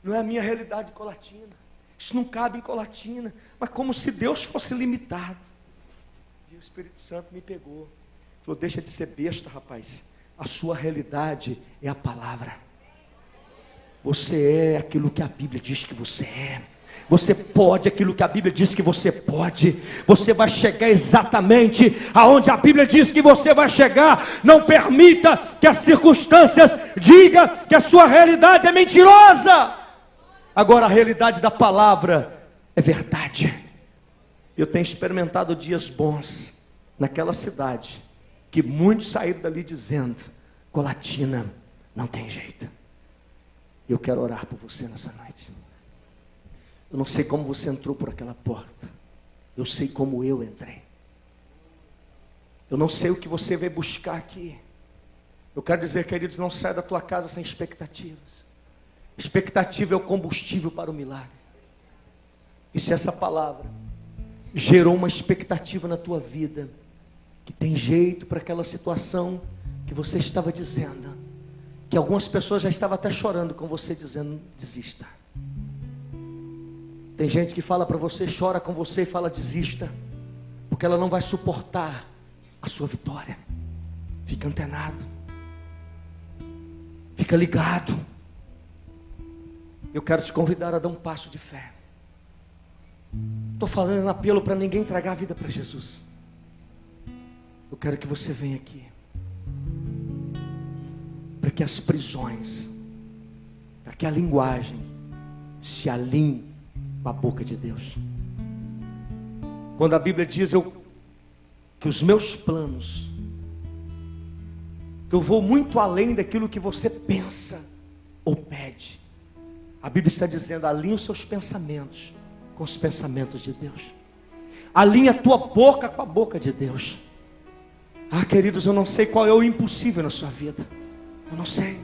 Não é a minha realidade em Colatina. Isso não cabe em Colatina. Mas como se Deus fosse limitado. E o Espírito Santo me pegou. Falou: deixa de ser besta, rapaz. A sua realidade é a palavra. Você é aquilo que a Bíblia diz que você é. Você pode aquilo que a Bíblia diz que você pode. Você vai chegar exatamente aonde a Bíblia diz que você vai chegar. Não permita que as circunstâncias digam que a sua realidade é mentirosa. Agora a realidade da palavra é verdade. Eu tenho experimentado dias bons naquela cidade, que muitos saíram dali dizendo: Colatina não tem jeito. Eu quero orar por você nessa noite. Eu não sei como você entrou por aquela porta. Eu sei como eu entrei. Eu não sei o que você veio buscar aqui. Eu quero dizer, queridos, não saia da tua casa sem expectativas. Expectativa é o combustível para o milagre. E se essa palavra gerou uma expectativa na tua vida, que tem jeito para aquela situação que você estava dizendo, que algumas pessoas já estavam até chorando com você, dizendo: desista. Tem gente que fala para você, chora com você e fala: desista, porque ela não vai suportar a sua vitória. Fica antenado, fica ligado. Eu quero te convidar a dar um passo de fé. Estou falando em apelo para ninguém entregar a vida para Jesus. Eu quero que você venha aqui, para que as prisões, para que a linguagem se alinhe com a boca de Deus. Quando a Bíblia diz que os meus planos, que eu vou muito além daquilo que você pensa ou pede, a Bíblia está dizendo: alinhe os seus pensamentos com os pensamentos de Deus. Alinhe a tua boca com a boca de Deus. Ah, queridos, eu não sei qual é o impossível na sua vida. Eu não sei.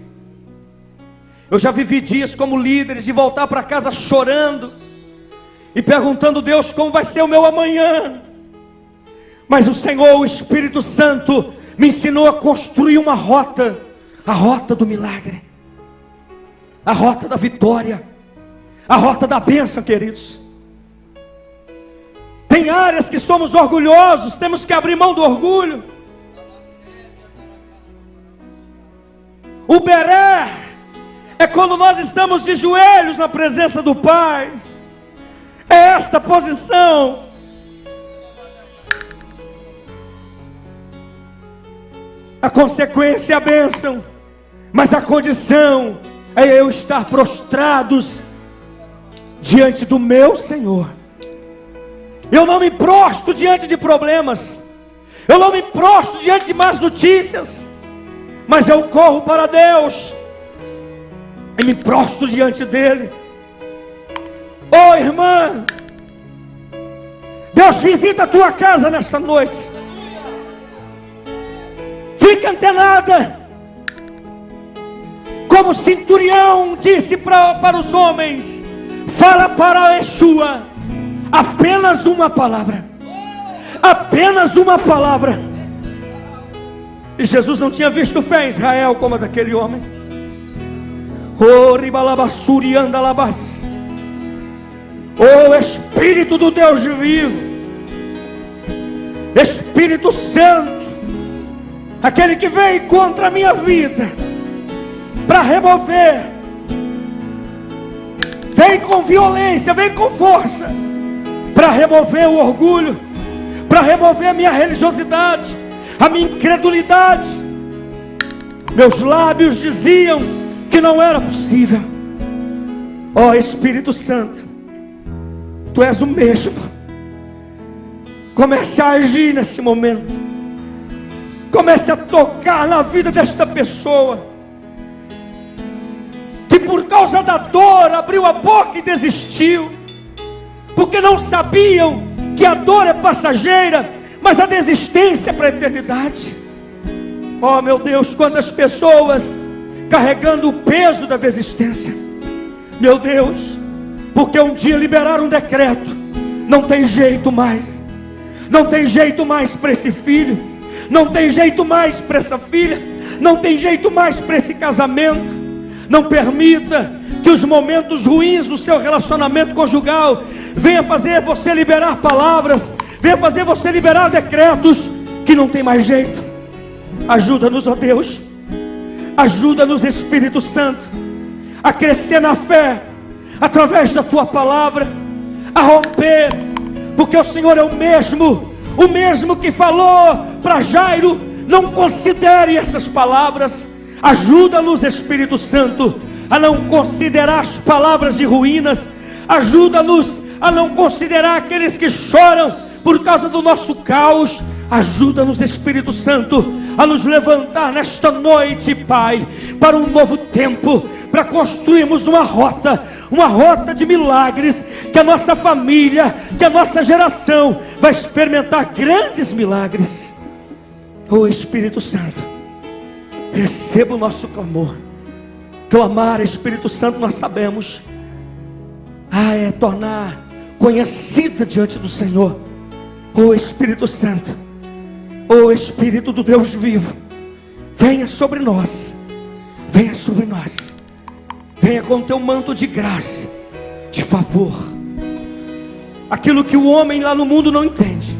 Eu já vivi dias como líderes de voltar para casa chorando e perguntando: Deus, como vai ser o meu amanhã? Mas o Senhor, o Espírito Santo, me ensinou a construir uma rota, a rota do milagre, a rota da vitória, a rota da bênção, queridos. Tem áreas que somos orgulhosos, temos que abrir mão do orgulho. O beré é quando nós estamos de joelhos na presença do Pai. É esta posição. A consequência é a bênção, mas a condição é eu estar prostrados diante do meu Senhor. Eu não me prostro diante de problemas, eu não me prostro diante de más notícias, mas eu corro para Deus e me prostro diante dele. Oh, irmã, Deus visita a tua casa nesta noite. Fica antenada. Como o centurião disse para os homens: fala para Yeshua apenas uma palavra. Apenas uma palavra. E Jesus não tinha visto fé em Israel como a daquele homem. Oh, ribalabassuri andalabas. Oh, Espírito do Deus vivo, Espírito Santo, aquele que veio contra a minha vida para remover, vem com violência, vem com força para remover o orgulho, para remover a minha religiosidade, a minha incredulidade. Meus lábios diziam que não era possível. Ó Espírito Santo, Tu és o mesmo. Comece a agir neste momento. Comece a tocar na vida desta pessoa que por causa da dor abriu a boca e desistiu, porque não sabiam que a dor é passageira, mas a desistência é para a eternidade. Oh meu Deus, quantas pessoas carregando o peso da desistência. Meu Deus, porque um dia liberaram um decreto, não tem jeito mais, não tem jeito mais para esse filho, não tem jeito mais para essa filha, não tem jeito mais para esse casamento. Não permita que os momentos ruins do seu relacionamento conjugal venha fazer você liberar palavras, venha fazer você liberar decretos que não tem mais jeito. Ajuda-nos, ó Deus, ajuda-nos, Espírito Santo, a crescer na fé, através da Tua palavra, a romper, porque o Senhor é o mesmo que falou para Jairo: não considere essas palavras. Ajuda-nos, Espírito Santo, a não considerar as palavras de ruínas. Ajuda-nos a não considerar aqueles que choram por causa do nosso caos. Ajuda-nos, Espírito Santo, a nos levantar nesta noite, Pai, para um novo tempo, para construirmos uma rota de milagres, que a nossa família, que a nossa geração vai experimentar grandes milagres. Oh Espírito Santo, receba o nosso clamor. Clamar, Espírito Santo, nós sabemos, é tornar conhecida diante do Senhor. Oh Espírito Santo, oh Espírito do Deus vivo, venha sobre nós, venha sobre nós. Venha com teu manto de graça, de favor. Aquilo que o homem lá no mundo não entende,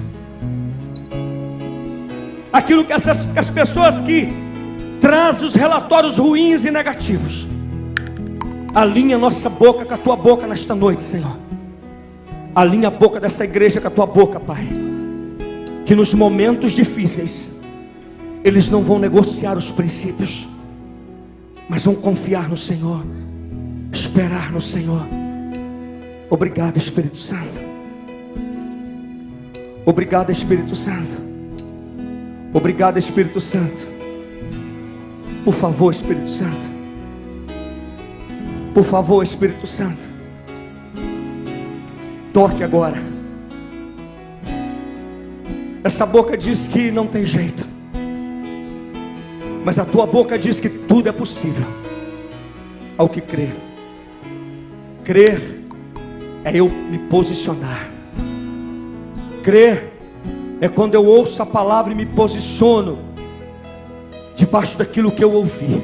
aquilo que as pessoas que trazem os relatórios ruins e negativos, alinha nossa boca com a Tua boca nesta noite, Senhor. Alinha a boca dessa igreja com a Tua boca, Pai. Que nos momentos difíceis eles não vão negociar os princípios, mas vão confiar no Senhor, esperar no Senhor. Obrigado, Espírito Santo. Obrigado, Espírito Santo. Obrigado, Espírito Santo. Por favor, Espírito Santo. Por favor, Espírito Santo. Toque agora. Essa boca diz que não tem jeito, mas a tua boca diz que tudo é possível ao que crê. Crer é eu me posicionar. Crer é quando eu ouço a palavra e me posiciono debaixo daquilo que eu ouvi.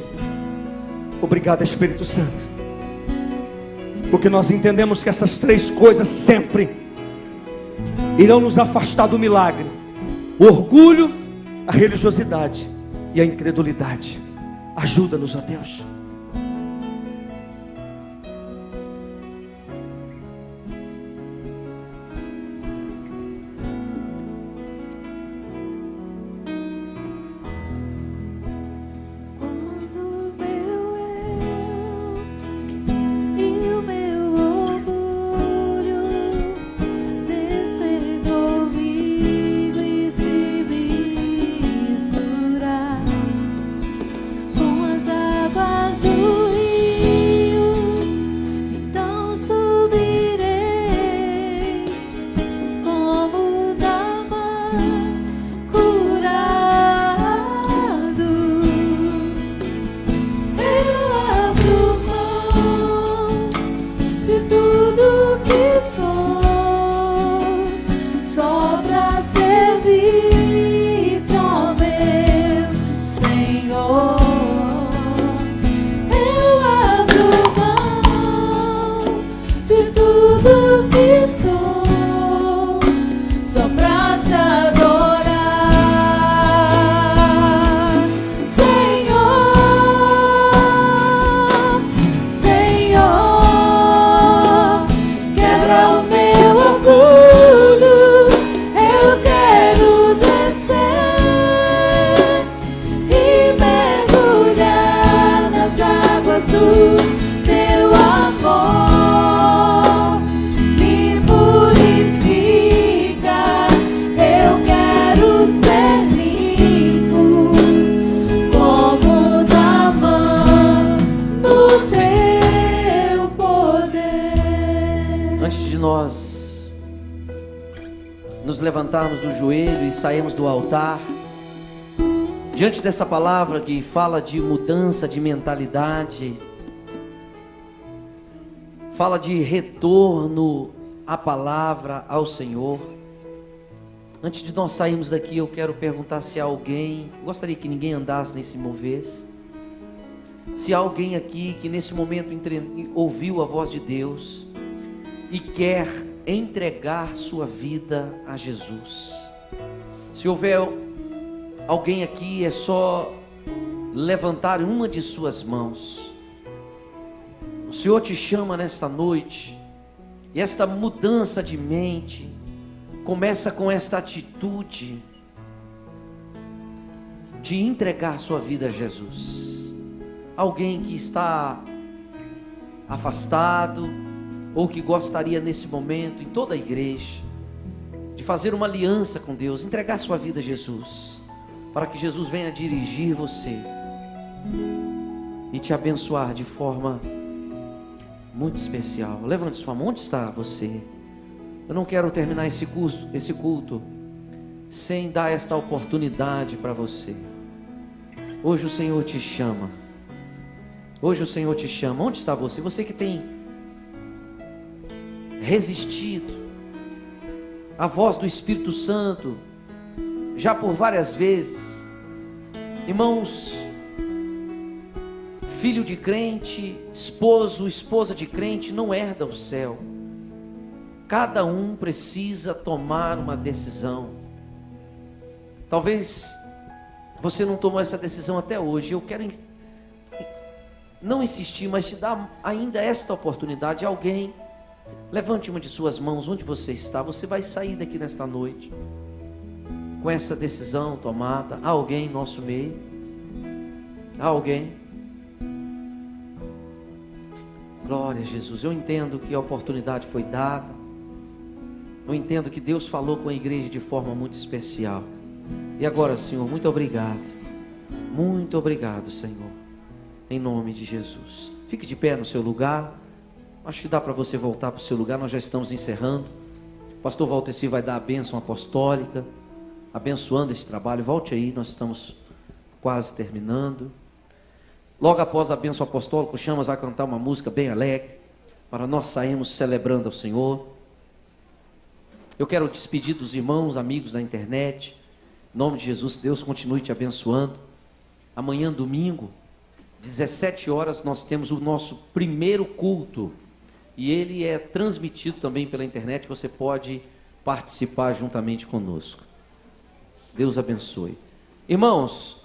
Obrigado, Espírito Santo, porque nós entendemos que essas três coisas sempre irão nos afastar do milagre: o orgulho, a religiosidade e a incredulidade. Ajuda-nos, ó Deus. Com as águas teu amor me purifica. Eu quero ser limpo como Naamã no seu poder. Antes de nós nos levantarmos do joelho e sairmos do altar, diante dessa palavra que fala de mudança de mentalidade, fala de retorno à palavra, ao Senhor, antes de nós sairmos daqui, eu quero perguntar se há alguém, gostaria que ninguém andasse nem se movesse, se há alguém aqui que nesse momento ouviu a voz de Deus e quer entregar sua vida a Jesus. Se houver alguém aqui, é só levantar uma de suas mãos. O Senhor te chama nesta noite, e esta mudança de mente começa com esta atitude de entregar sua vida a Jesus. Alguém que está afastado, ou que gostaria nesse momento, em toda a igreja, de fazer uma aliança com Deus, entregar sua vida a Jesus, para que Jesus venha dirigir você e te abençoar de forma muito especial. Levante sua mão. Onde está você? Eu não quero terminar esse culto sem dar esta oportunidade para você. Hoje o Senhor te chama. Hoje o Senhor te chama. Onde está você? Você que tem resistido à voz do Espírito Santo já por várias vezes. Irmãos, filho de crente, esposo, esposa de crente não herda o céu. Cada um precisa tomar uma decisão. Talvez você não tomou essa decisão até hoje. Eu quero não insistir, mas te dar ainda esta oportunidade. Alguém, levante uma de suas mãos onde você está. Você vai sair daqui nesta noite com essa decisão tomada. Há alguém em nosso meio? Há alguém? Glória a Jesus. Eu entendo que a oportunidade foi dada. Eu entendo que Deus falou com a igreja de forma muito especial. E agora, Senhor, muito obrigado. Muito obrigado, Senhor. Em nome de Jesus. Fique de pé no seu lugar. Acho que dá para você voltar para o seu lugar. Nós já estamos encerrando. O pastor Valteci vai dar a bênção apostólica, abençoando esse trabalho. Volte aí, nós estamos quase terminando. Logo após a bênção apostólica, o Chamas vai cantar uma música bem alegre, para nós sairmos celebrando ao Senhor. Eu quero despedir dos irmãos, amigos da internet. Em nome de Jesus, Deus continue te abençoando. Amanhã, domingo, 17 horas, nós temos o nosso primeiro culto. E ele é transmitido também pela internet. Você pode participar juntamente conosco. Deus abençoe. Irmãos,